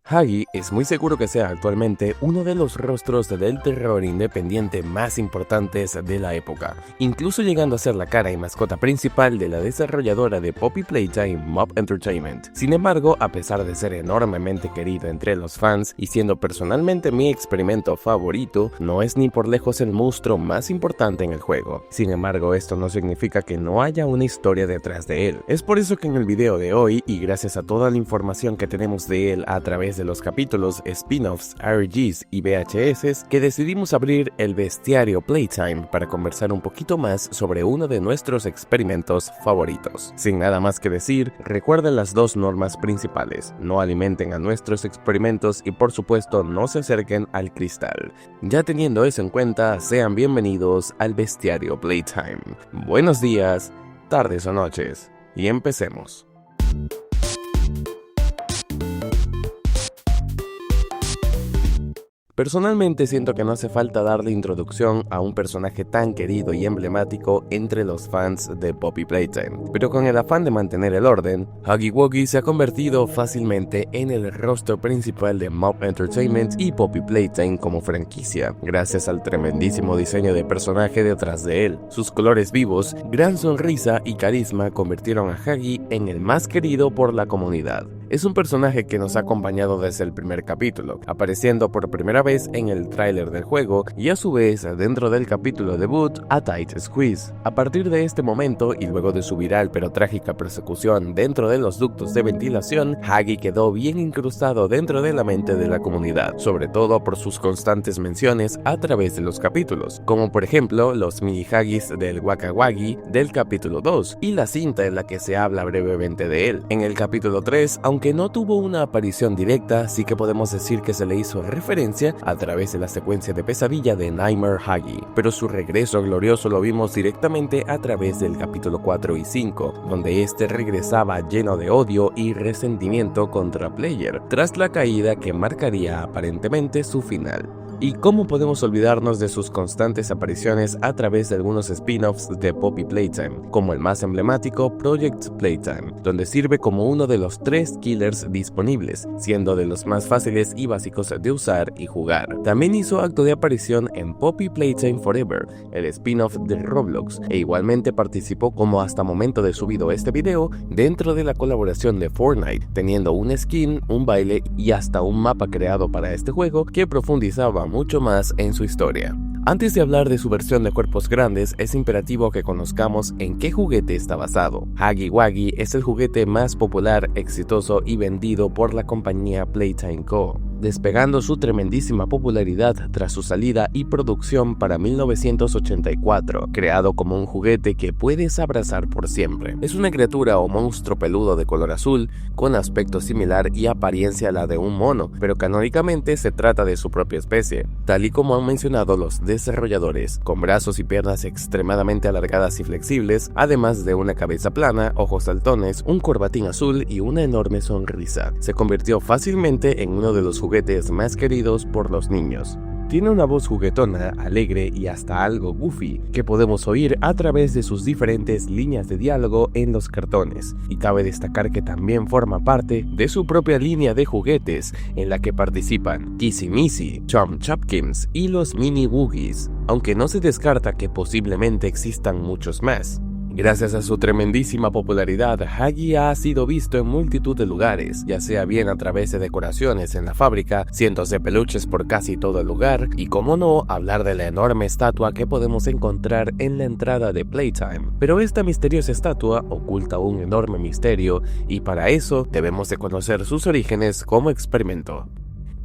Huggy es muy seguro que sea actualmente uno de los rostros del terror independiente más importantes de la época, incluso llegando a ser la cara y mascota principal de la desarrolladora de Poppy Playtime, Mob Entertainment. Sin embargo, a pesar de ser enormemente querido entre los fans y siendo personalmente mi experimento favorito, no es ni por lejos el monstruo más importante en el juego. Sin embargo, esto no significa que no haya una historia detrás de él. Es por eso que en el video de hoy, y gracias a toda la información que tenemos de él a través de los capítulos, spin-offs, RGs y VHS, que decidimos abrir el bestiario Playtime para conversar un poquito más sobre uno de nuestros experimentos favoritos. Sin nada más que decir, recuerden las dos normas principales: no alimenten a nuestros experimentos y por supuesto no se acerquen al cristal. Ya teniendo eso en cuenta, sean bienvenidos al bestiario Playtime. Buenos días, tardes o noches, y empecemos. Personalmente siento que no hace falta darle introducción a un personaje tan querido y emblemático entre los fans de Poppy Playtime, pero con el afán de mantener el orden, Huggy Wuggy se ha convertido fácilmente en el rostro principal de Mob Entertainment y Poppy Playtime como franquicia, gracias al tremendísimo diseño de personaje detrás de él. Sus colores vivos, gran sonrisa y carisma convirtieron a Huggy en el más querido por la comunidad. Es un personaje que nos ha acompañado desde el primer capítulo, apareciendo por primera vez en el tráiler del juego y a su vez dentro del capítulo debut A Tight Squeeze. A partir de este momento y luego de su viral pero trágica persecución dentro de los ductos de ventilación, Huggy quedó bien incrustado dentro de la mente de la comunidad, sobre todo por sus constantes menciones a través de los capítulos, como por ejemplo los mini Huggys del Waka Wuggy del capítulo 2 y la cinta en la que se habla brevemente de él. En el capítulo 3, aunque no tuvo una aparición directa, sí que podemos decir que se le hizo referencia a través de la secuencia de pesadilla de Nightmare Huggy, pero su regreso glorioso lo vimos directamente a través del capítulo 4 y 5, donde este regresaba lleno de odio y resentimiento contra Player, tras la caída que marcaría aparentemente su final. ¿Y cómo podemos olvidarnos de sus constantes apariciones a través de algunos spin-offs de Poppy Playtime, como el más emblemático Project Playtime, donde sirve como uno de los 3 killers disponibles, siendo de los más fáciles y básicos de usar y jugar. También hizo acto de aparición en Poppy Playtime Forever, el spin-off de Roblox, e igualmente participó como hasta momento de subido este video dentro de la colaboración de Fortnite, teniendo un skin, un baile y hasta un mapa creado para este juego que profundizaba mucho más en su historia. Antes de hablar de su versión de cuerpos grandes, es imperativo que conozcamos en qué juguete está basado. Huggy Wuggy es el juguete más popular, exitoso y vendido por la compañía Playtime Co., despegando su tremendísima popularidad tras su salida y producción para 1984, creado como un juguete que puedes abrazar por siempre. Es una criatura o monstruo peludo de color azul, con aspecto similar y apariencia a la de un mono, pero canónicamente se trata de su propia especie, tal y como han mencionado los desarrolladores, con brazos y piernas extremadamente alargadas y flexibles, además de una cabeza plana, ojos saltones, un corbatín azul y una enorme sonrisa. Se convirtió fácilmente en uno de los juguetes más queridos por los niños. Tiene una voz juguetona, alegre y hasta algo goofy, que podemos oír a través de sus diferentes líneas de diálogo en los cartones, y cabe destacar que también forma parte de su propia línea de juguetes, en la que participan Kissy Missy, Chum Chopkins y los Mini Wuggies, aunque no se descarta que posiblemente existan muchos más. Gracias a su tremendísima popularidad, Huggy ha sido visto en multitud de lugares, ya sea bien a través de decoraciones en la fábrica, cientos de peluches por casi todo el lugar, y como no, hablar de la enorme estatua que podemos encontrar en la entrada de Playtime. Pero esta misteriosa estatua oculta un enorme misterio, y para eso debemos de conocer sus orígenes como experimento.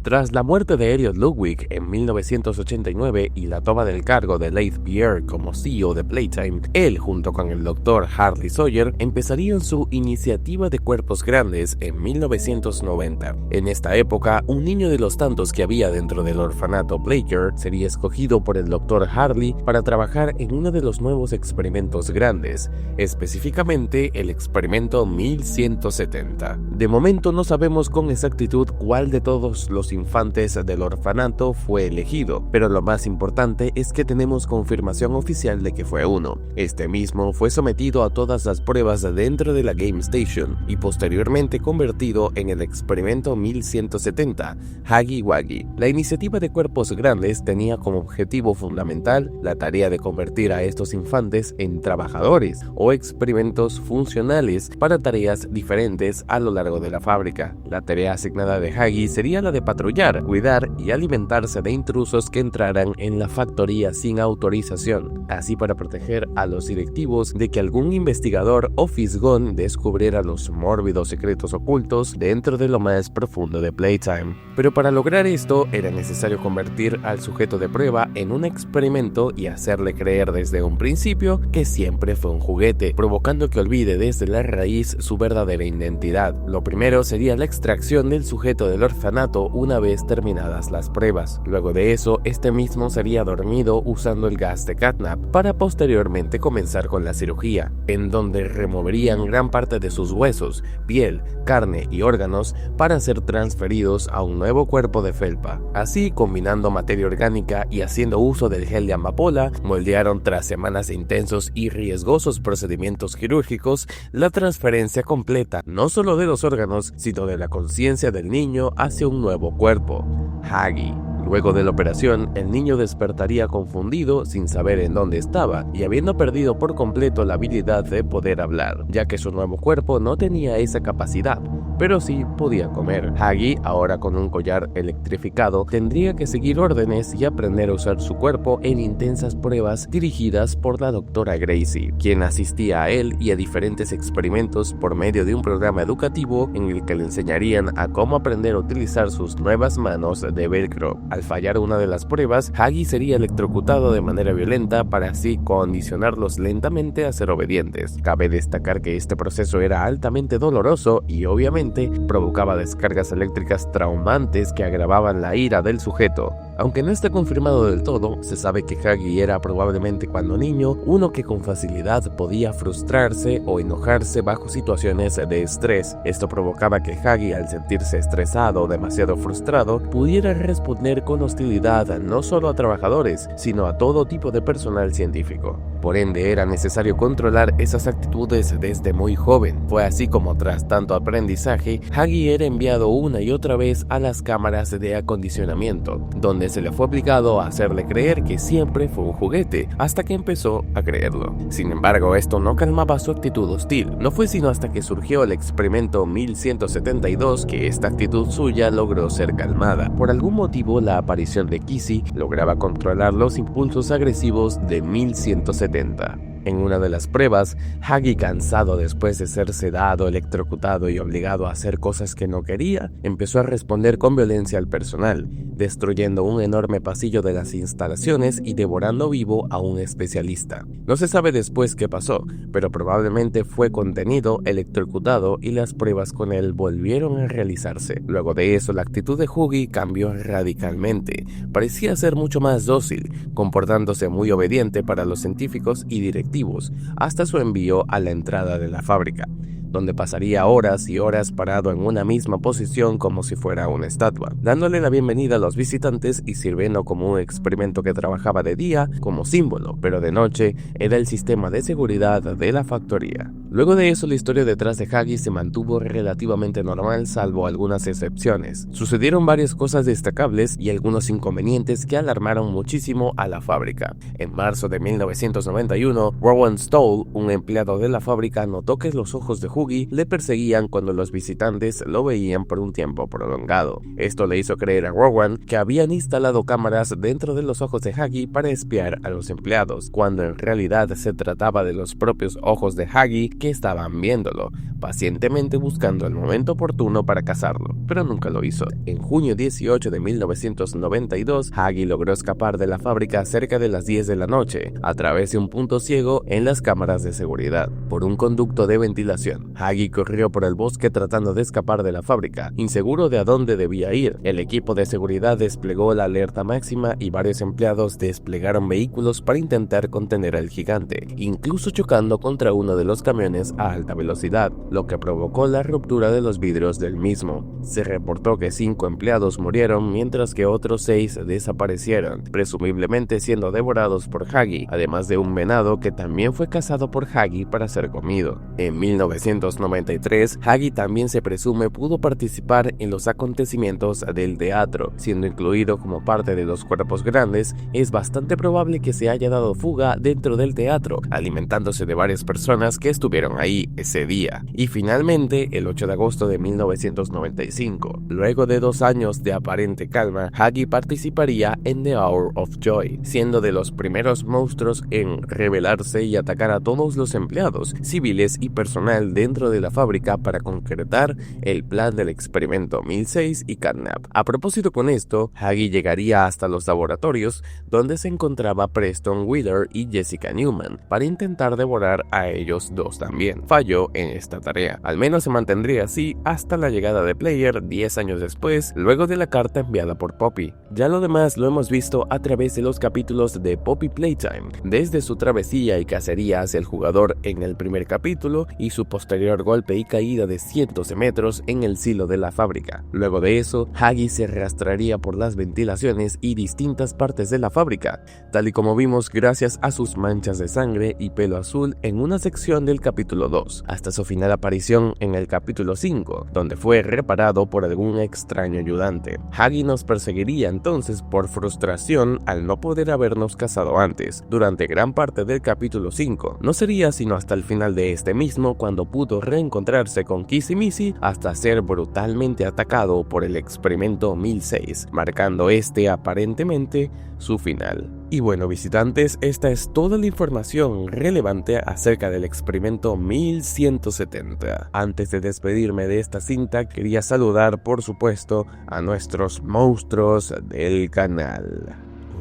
Tras la muerte de Elliot Ludwig en 1989 y la toma del cargo de Leith Pierre como CEO de Playtime, él junto con el Dr. Harley Sawyer empezarían su iniciativa de cuerpos grandes en 1990. En esta época, un niño de los tantos que había dentro del orfanato Player sería escogido por el Dr. Harley para trabajar en uno de los nuevos experimentos grandes, específicamente el experimento 1170. De momento no sabemos con exactitud cuál de todos los los infantes del orfanato fue elegido, pero lo más importante es que tenemos confirmación oficial de que fue uno. Este mismo fue sometido a todas las pruebas dentro de la Game Station y posteriormente convertido en el experimento 1170, Huggy Wuggy. La iniciativa de cuerpos grandes tenía como objetivo fundamental la tarea de convertir a estos infantes en trabajadores o experimentos funcionales para tareas diferentes a lo largo de la fábrica. La tarea asignada de Huggy sería la de patrullar, cuidar y alimentarse de intrusos que entraran en la factoría sin autorización, así para proteger a los directivos de que algún investigador o fisgón descubriera los mórbidos secretos ocultos dentro de lo más profundo de Playtime. Pero para lograr esto era necesario convertir al sujeto de prueba en un experimento y hacerle creer desde un principio que siempre fue un juguete, provocando que olvide desde la raíz su verdadera identidad. Lo primero sería la extracción del sujeto del orfanato una vez terminadas las pruebas. Luego de eso, este mismo sería dormido usando el gas de catnap para posteriormente comenzar con la cirugía, en donde removerían gran parte de sus huesos, piel, carne y órganos para ser transferidos a un nuevo cuerpo de felpa. Así, combinando materia orgánica y haciendo uso del gel de amapola, moldearon tras semanas de intensos y riesgosos procedimientos quirúrgicos la transferencia completa no solo de los órganos, sino de la conciencia del niño hacia un nuevo cuerpo, Huggy. Luego de la operación, el niño despertaría confundido, sin saber en dónde estaba, y habiendo perdido por completo la habilidad de poder hablar, ya que su nuevo cuerpo no tenía esa capacidad, pero sí podía comer. Huggy, ahora con un collar electrificado, tendría que seguir órdenes y aprender a usar su cuerpo en intensas pruebas dirigidas por la doctora Gracie, quien asistía a él y a diferentes experimentos por medio de un programa educativo en el que le enseñarían a cómo aprender a utilizar sus nuevas manos de velcro. Al fallar una de las pruebas, Huggy sería electrocutado de manera violenta para así condicionarlos lentamente a ser obedientes. Cabe destacar que este proceso era altamente doloroso y obviamente provocaba descargas eléctricas traumantes que agravaban la ira del sujeto. Aunque no está confirmado del todo, se sabe que Huggy era probablemente cuando niño uno que con facilidad podía frustrarse o enojarse bajo situaciones de estrés. Esto provocaba que Huggy, al sentirse estresado o demasiado frustrado, pudiera responder con hostilidad no solo a trabajadores, sino a todo tipo de personal científico. Por ende, era necesario controlar esas actitudes desde muy joven. Fue así como, tras tanto aprendizaje, Huggy era enviado una y otra vez a las cámaras de acondicionamiento, donde se le fue obligado a hacerle creer que siempre fue un juguete, hasta que empezó a creerlo. Sin embargo, esto no calmaba su actitud hostil. No fue sino hasta que surgió el experimento 1172 que esta actitud suya logró ser calmada. Por algún motivo, la aparición de Kissy lograba controlar los impulsos agresivos de 1170. En una de las pruebas, Huggy, cansado después de ser sedado, electrocutado y obligado a hacer cosas que no quería, empezó a responder con violencia al personal, destruyendo un enorme pasillo de las instalaciones y devorando vivo a un especialista. No se sabe después qué pasó, pero probablemente fue contenido, electrocutado y las pruebas con él volvieron a realizarse. Luego de eso, la actitud de Huggy cambió radicalmente. Parecía ser mucho más dócil, comportándose muy obediente para los científicos y directivos, hasta su envío a la entrada de la fábrica, donde pasaría horas y horas parado en una misma posición como si fuera una estatua, dándole la bienvenida a los visitantes y sirviendo como un experimento que trabajaba de día como símbolo, pero de noche era el sistema de seguridad de la factoría. Luego de eso, la historia detrás de Huggy se mantuvo relativamente normal, salvo algunas excepciones. Sucedieron varias cosas destacables y algunos inconvenientes que alarmaron muchísimo a la fábrica. En marzo de 1991, Rowan Stoll, un empleado de la fábrica, notó que los ojos de Huggy le perseguían cuando los visitantes lo veían por un tiempo prolongado. Esto le hizo creer a Rowan que habían instalado cámaras dentro de los ojos de Huggy para espiar a los empleados, cuando en realidad se trataba de los propios ojos de Huggy que estaban viéndolo, pacientemente buscando el momento oportuno para cazarlo, pero nunca lo hizo. En junio 18 de 1992, Huggy logró escapar de la fábrica cerca de las 10 de la noche, a través de un punto ciego en las cámaras de seguridad, por un conducto de ventilación. Hagi corrió por el bosque tratando de escapar de la fábrica, inseguro de a dónde debía ir. El equipo de seguridad desplegó la alerta máxima y varios empleados desplegaron vehículos para intentar contener al gigante, incluso chocando contra uno de los camiones a alta velocidad, lo que provocó la ruptura de los vidrios del mismo. Se reportó que 5 empleados murieron mientras que otros 6 desaparecieron, presumiblemente siendo devorados por Hagi, además de un venado que también fue cazado por Hagi para ser comido. En 1993, Hagi también se presume pudo participar en los acontecimientos del teatro, siendo incluido como parte de los cuerpos grandes. Es bastante probable que se haya dado fuga dentro del teatro, alimentándose de varias personas que estuvieron ahí ese día. Y finalmente, el 8 de agosto de 1995, luego de 2 años de aparente calma, Hagi participaría en The Hour of Joy, siendo de los primeros monstruos en rebelarse y atacar a todos los empleados, civiles y personal dentro de la fábrica para concretar el plan del experimento 1006 y Catnap. A propósito con esto, Hagi llegaría hasta los laboratorios donde se encontraba Preston Wheeler y Jessica Newman para intentar devorar a ellos dos también. Falló en esta tarea, al menos se mantendría así hasta la llegada de Player 10 años después, luego de la carta enviada por Poppy. Ya lo demás lo hemos visto a través de los capítulos de Poppy Playtime, desde su travesía y cacería hacia el jugador en el primer capítulo y su posterior golpe y caída de cientos de metros en el silo de la fábrica. Luego de eso, Hagi se arrastraría por las ventilaciones y distintas partes de la fábrica, tal y como vimos gracias a sus manchas de sangre y pelo azul en una sección del capítulo 2, hasta su final aparición en el capítulo 5, donde fue reparado por algún extraño ayudante. Hagi nos perseguiría entonces por frustración al no poder habernos cazado antes. Durante gran parte del capítulo 5, no sería sino hasta el final de este mismo cuando pudo reencontrarse con Kissy Missy hasta ser brutalmente atacado por el experimento 1006, marcando este aparentemente su final. Y bueno, visitantes, esta es toda la información relevante acerca del experimento 1170. Antes de despedirme de esta cinta, quería saludar por supuesto a nuestros monstruos del canal.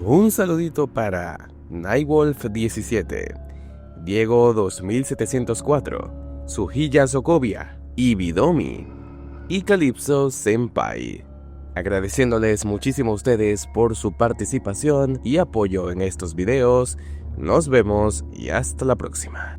Un saludito para Nightwolf17, Diego 2704, Sujilla Sokovia, Ibidomi y Calypso Senpai. Agradeciéndoles muchísimo a ustedes por su participación y apoyo en estos videos. Nos vemos y hasta la próxima.